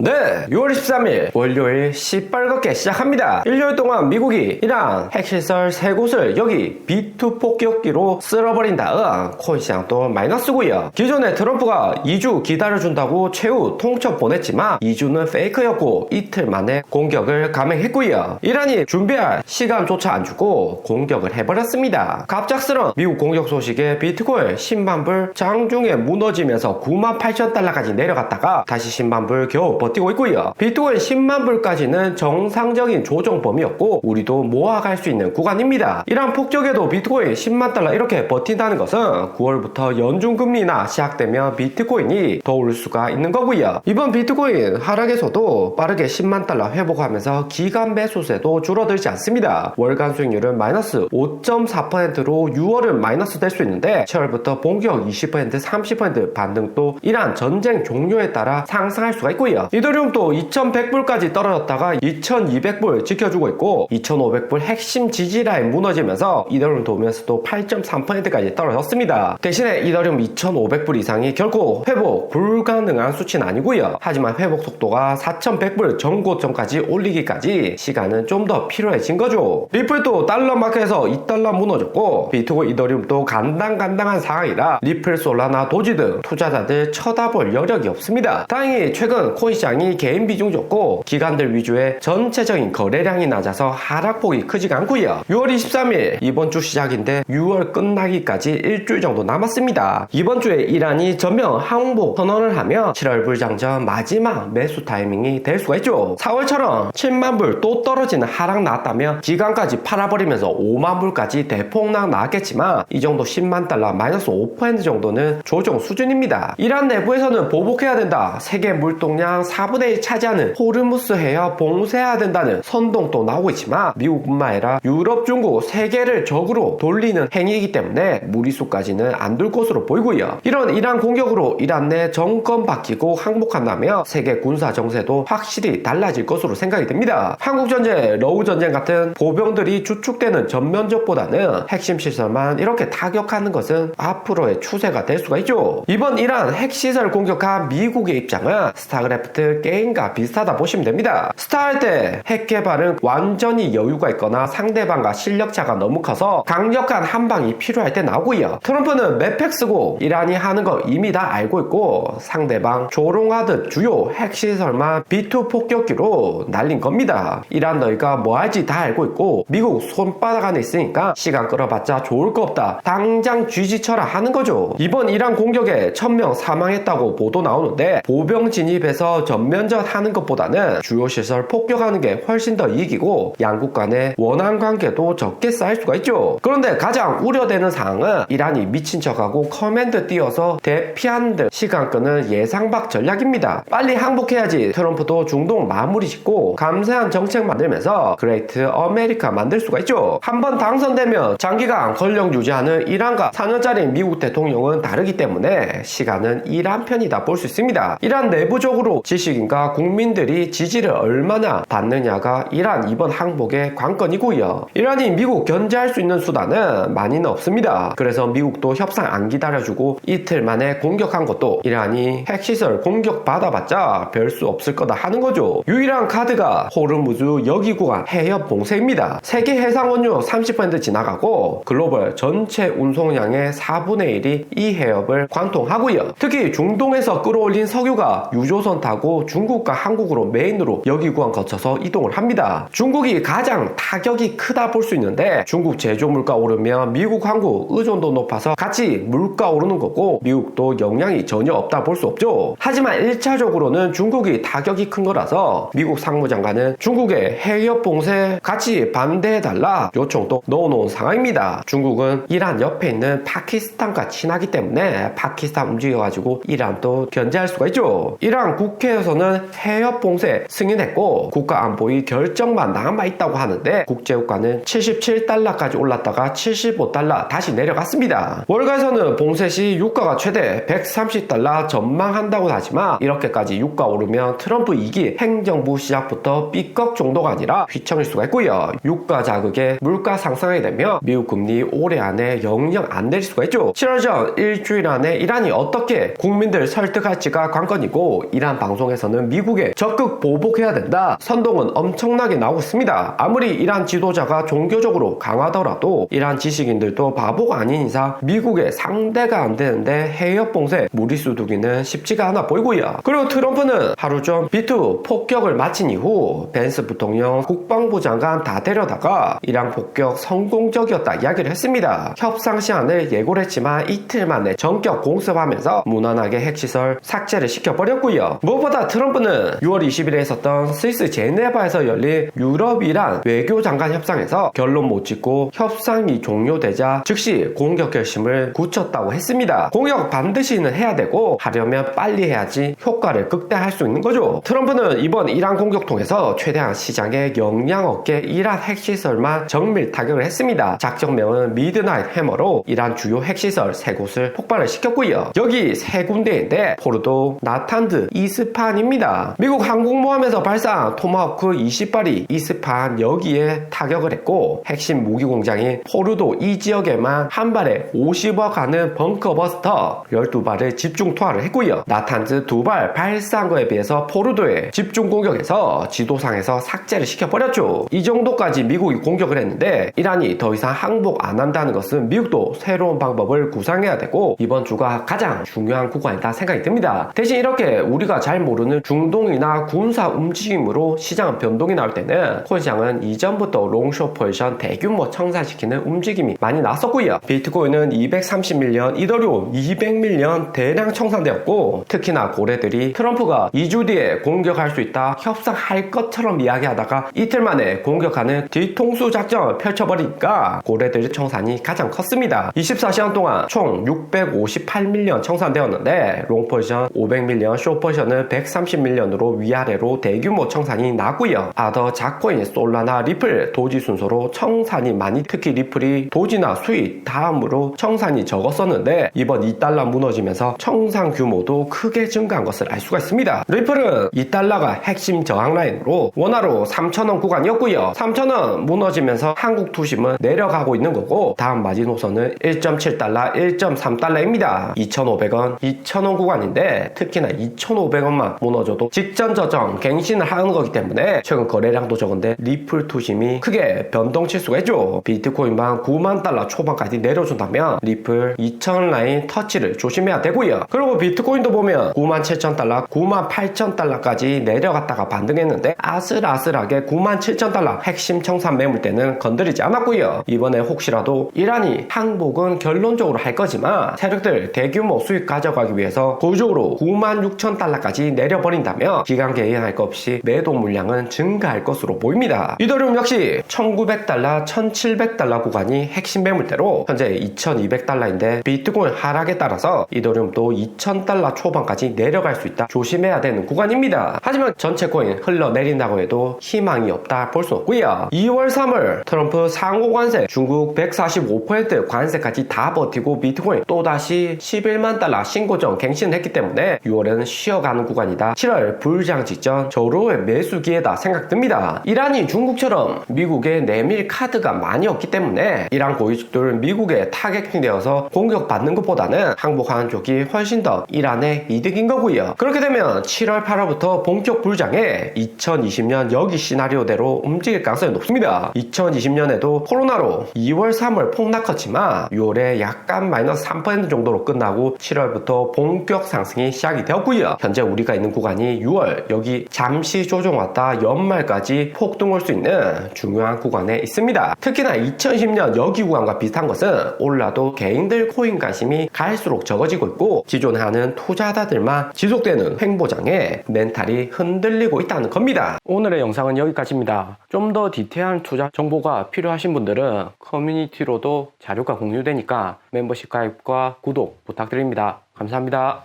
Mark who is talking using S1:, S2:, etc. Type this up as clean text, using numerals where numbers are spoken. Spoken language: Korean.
S1: 네, 6월 13일 월요일 시뻘겋게 시작합니다. 일요일 동안 미국이 이란 핵시설 3곳을 여기 B2 폭격기로 쓸어버린 다음 코인시장도 마이너스고요. 기존에 트럼프가 2주 기다려준다고 최후 통첩 보냈지만 2주는 페이크였고 이틀 만에 공격을 감행했고요. 이란이 준비할 시간조차 안 주고 공격을 해버렸습니다. 갑작스런 미국 공격 소식에 비트코인 10만 불 장중에 무너지면서 98,000달러까지 내려갔다가 다시 10만 불 겨우 버티고 있고요. 비트코인 10만 불까지는 정상적인 조정 범위였고 우리도 모아갈 수 있는 구간입니다. 이란 폭격에도 비트코인 10만 달러 이렇게 버틴다는 것은 9월부터 연준금리나 시작되면 비트코인이 더 오를 수가 있는 거고요. 이번 비트코인 하락에서도 빠르게 10만 달러 회복하면서 기간 매수세도 줄어들지 않습니다. 월간 수익률은 마이너스 5.4%로 6월은 마이너스 될 수 있는데 7월부터 본격 20% 30% 반등도 이란 전쟁 종료에 따라 상승할 수가 있고요. 이더리움도 2100불까지 떨어졌다가 2200불 지켜주고 있고 2500불 핵심 지지라인 무너지면서 이더리움 도면서도 8.3%까지 떨어졌습니다. 대신에 이더리움 2500불 이상이 결코 회복 불가능한 수치는 아니고요. 하지만 회복 속도가 4100불 전고점까지 올리기까지 시간은 좀 더 필요해진 거죠. 리플도 달러 마켓에서 2달러 무너졌고 비트코인 이더리움도 간당간당한 상황이라 리플, 솔라나, 도지 등 투자자들 쳐다볼 여력이 없습니다. 다행히 최근 코인 시장이 개인 비중 적고 기관들 위주의 전체적인 거래량이 낮아서 하락폭이 크지가 않고요. 6월 23일 이번 주 시작인데 6월 끝나기까지 일주일 정도 남았습니다. 이번 주에 이란이 전면 항복 선언을 하면 7월 불장전 마지막 매수 타이밍이 될 수가 있죠. 4월처럼 7만 불 또 떨어지는 하락 나왔다면 기간까지 팔아버리면서 5만 불까지 대폭락 나왔겠지만 이 정도 10만 달러 마이너스 5% 정도는 조정 수준입니다. 이란 내부에서는 보복해야 된다. 세계 물동량 4분의 1 차지하는 호르무스 해협 봉쇄해야 된다는 선동도 나오고 있지만 미국뿐만 아니라 유럽, 중국 세계를 적으로 돌리는 행위이기 때문에 무리수까지는 안 둘 것으로 보이고요. 이런 이란 공격으로 이란 내 정권 바뀌고 항복한다면 세계 군사 정세도 확실히 달라질 것으로 생각이 됩니다. 한국전쟁, 러우전쟁 같은 보병들이 주축되는 전면적보다는 핵심 시설만 이렇게 타격하는 것은 앞으로의 추세가 될 수가 있죠. 이번 이란 핵시설 공격한 미국의 입장은 스타크래프트 게임과 비슷하다 보시면 됩니다. 스타 할 때 핵 개발은 완전히 여유가 있거나 상대방과 실력차가 너무 커서 강력한 한방이 필요할 때 나오고요. 트럼프는 맵팩 쓰고 이란이 하는 거 이미 다 알고 있고 상대방 조롱하듯 주요 핵시설만 B2 폭격기로 날린 겁니다. 이란 너희가 뭐 할지 다 알고 있고 미국 손바닥 안에 있으니까 시간 끌어봤자 좋을 거 없다. 당장 쥐지쳐라 하는 거죠. 이번 이란 공격에 1000명 사망했다고 보도 나오는데 보병 진입해서 전면전 하는 것보다는 주요 시설 폭격하는 게 훨씬 더 이익이고 양국 간의 원한 관계도 적게 쌓일 수가 있죠. 그런데 가장 우려되는 상황은 이란이 미친 척하고 커맨드 띄워서 대피하는 듯 시간 끄는 예상 밖 전략입니다. 빨리 항복해야지 트럼프도 중동 마무리 짓고 감세한 정책 만들면서 그레이트 아메리카 만들 수가 있죠. 한번 당선되면 장기간 권력 유지하는 이란과 4년짜리 미국 대통령은 다르기 때문에 시간은 이란 편이다 볼 수 있습니다. 이란 내부적으로 지식인과 국민들이 지지를 얼마나 받느냐가 이란 이번 항복의 관건이고요. 이란이 미국 견제할 수 있는 수단은 많이는 없습니다. 그래서 미국도 협상 안 기다려주고 이틀 만에 공격한 것도 이란이 핵시설 공격 받아봤자 별 수 없을 거다 하는 거죠. 유일한 카드가 호르무즈 여기 구간 해협 봉쇄입니다. 세계 해상 원유 30% 지나가고 글로벌 전체 운송량의 4분의 1이 이 해협을 관통하고요. 특히 중동에서 끌어올린 석유가 유조선 타고 중국과 한국으로 메인으로 여기 구간 거쳐서 이동을 합니다. 중국이 가장 타격이 크다 볼 수 있는데 중국 제조 물가 오르면 미국, 한국 의존도 높아서 같이 물가 오르는 거고 미국도 영향이 전혀 없다 볼 수 없죠. 하지만 1차적으로는 중국이 타격이 큰 거라서 미국 상무장관은 중국의 해협 봉쇄 같이 반대해달라 요청도 넣어놓은 상황입니다. 중국은 이란 옆에 있는 파키스탄과 친하기 때문에 파키스탄 움직여가지고 이란도 견제할 수가 있죠. 이란 국회에서는 해협 봉쇄 승인했고 국가안보위 결정만 남아있다고 하는데 국제유가는 77달러까지 올랐다가 75달러 다시 내려갔습니다. 월가에서는 봉쇄 시 유가가 최대 130달러 전망한다고 하지만 이렇게까지 유가 오르면 트럼프 2기 행정부 시작부터 삐걱 정도가 아니라 휘청일 수가 있고요. 유가 자극에 물가 상승하게 되면 미국 금리 올해 안에 영영 안 내릴 수가 있죠. 7월 전 일주일 안에 이란이 어떻게 국민들 설득할지가 관건이고 이란 방송에 통해서는 미국에 적극 보복해야 된다 선동은 엄청나게 나오고 있습니다. 아무리 이란 지도자가 종교적으로 강하더라도 이란 지식인들도 바보가 아닌 이상 미국의 상대가 안 되는데 해협 봉쇄 무리수 두기는 쉽지가 않아 보이고요. 그리고 트럼프는 하루 전 B2 폭격을 마친 이후 벤스 부통령, 국방부 장관 다 데려다가 이란 폭격 성공적이었다 이야기를 했습니다. 협상 시한을 예고를 했지만 이틀 만에 전격 공습하면서 무난하게 핵시설 삭제를 시켜버렸고요. 무엇보다 트럼프는 6월 20일에 있었던 스위스 제네바에서 열린 유럽-이란 외교장관 협상에서 결론 못 짓고 협상이 종료되자 즉시 공격 결심을 굳혔다고 했습니다. 공격 반드시는 해야 되고 하려면 빨리 해야지 효과를 극대화할 수 있는 거죠. 트럼프는 이번 이란 공격 통해서 최대한 시장에 영향 없게 이란 핵시설만 정밀 타격을 했습니다. 작전명은 미드나잇 해머로 이란 주요 핵시설 3곳을 폭발을 시켰고요. 여기 3군데인데 포르도, 나탄즈, 이스파한입니다. 미국 항공모함에서 발사한 토마호크 20발이 이스파한 여기에 타격을 했고 핵심 무기 공장인 포르도 이 지역에만 한 발에 50억 하는 벙커버스터 12발을 집중 투하를 했고요. 나탄즈 2발 발사한 거에 비해서 포르도에 집중 공격해서 지도상에서 삭제를 시켜버렸죠. 이 정도까지 미국이 공격을 했는데 이란이 더 이상 항복 안 한다는 것은 미국도 새로운 방법을 구상해야 되고 이번 주가 가장 중요한 구간이다 생각이 듭니다. 대신 이렇게 우리가 잘 모르는 중동이나 군사 움직임으로 시장 변동이 나올 때는 코인시장은 이전부터 롱숏 포지션 대규모 청산시키는 움직임이 많이 나왔었고요. 비트코인은 230밀리언, 이더리움 200밀리언 대량 청산되었고 특히나 고래들이 트럼프가 2주 뒤에 공격할 수 있다 협상할 것처럼 이야기하다가 이틀 만에 공격하는 뒤통수 작전을 펼쳐버리니까 고래들 청산이 가장 컸습니다. 24시간 동안 총 658밀리언 청산되었는데 롱 포지션 500밀리언, 숏 포지션은 130밀리언으로 위아래로 대규모 청산이 나고요. 아더 작코인, 솔라나, 리플, 도지 순서로 청산이 많이 특히 리플이 도지나 수익 다음으로 청산이 적었었는데 이번 2달러 무너지면서 청산 규모도 크게 증가한 것을 알 수가 있습니다. 리플은 2달러가 핵심 저항 라인으로 원화로 3,000원 구간이었고요. 3,000원 무너지면서 한국 투심은 내려가고 있는 거고 다음 마지노선은 1.7달러, 1.3달러입니다. 2,500원, 2,000원 구간인데 특히나 2,500원만 무너져도 직전 저점 갱신을 하는 거기 때문에 최근 거래량도 적은데 리플 투심이 크게 변동칠 수가 있죠. 비트코인만 9만 달러 초반까지 내려준다면 리플 2,000원 라인 터치를 조심해야 되고요. 그리고 비트코인도 보면 97,000달러, 98,000달러까지 내려갔다가 반등했는데 아슬아슬하게 97,000달러 핵심 청산 매물대는 건드리지 않았고요. 이번에 혹시라도 이란이 항복은 결론적으로 할 거지만 세력들 대규모 수익 가져가기 위해서 고의적으로 96,000달러까지 내려버린다면 기간 개인할 것 없이 매도 물량은 증가할 것으로 보입니다. 이더리움 역시 1900달러, 1700달러 구간이 핵심 매물대로 현재 2200달러인데 비트코인 하락에 따라서 이더리움도 2000달러 초반까지 내려갈 수 있다 조심해야 되는 구간입니다. 하지만 전체 코인 흘러내린다고 해도 희망이 없다 볼 수 없고요. 2월 3월 트럼프 상호 관세 중국 145% 관세까지 다 버티고 비트코인 또다시 11만 달러 신고점 갱신을 했기 때문에 6월에는 쉬어가는 구간이다. 7월 불장 직전 저로의 매수 기회다 생각됩니다. 이란이 중국처럼 미국에 내밀 카드가 많이 없기 때문에 이란 고위직들 미국에 타겟팅되어서 공격받는 것보다는 항복하는 쪽이 훨씬 더 이란의 이득인 거고요. 그렇게 되면 7월 8월부터 본격 불장에 2020년 여기 시나리오대로 움직일 가능성이 높습니다. 2020년에도 코로나로 2월 3월 폭락 컸지만 6월에 약간 마이너스 3% 정도로 끝나고 7월부터 본격 상승이 시작이 되었고요. 현재 우리가 있는 구간이 6월 여기 잠시 조정 왔다 연말까지 폭등 올 수 있는 중요한 구간에 있습니다. 특히나 2010년 여기 구간과 비슷한 것은 올라도 개인들 코인 관심이 갈수록 적어지고 있고 기존에 하는 투자자들만 지속되는 횡보장에 멘탈이 흔들리고 있다는 겁니다. 오늘의 영상은 여기까지입니다. 좀 더 디테일한 투자 정보가 필요하신 분들은 커뮤니티로도 자료가 공유되니까 멤버십 가입과 구독 부탁드립니다. 감사합니다.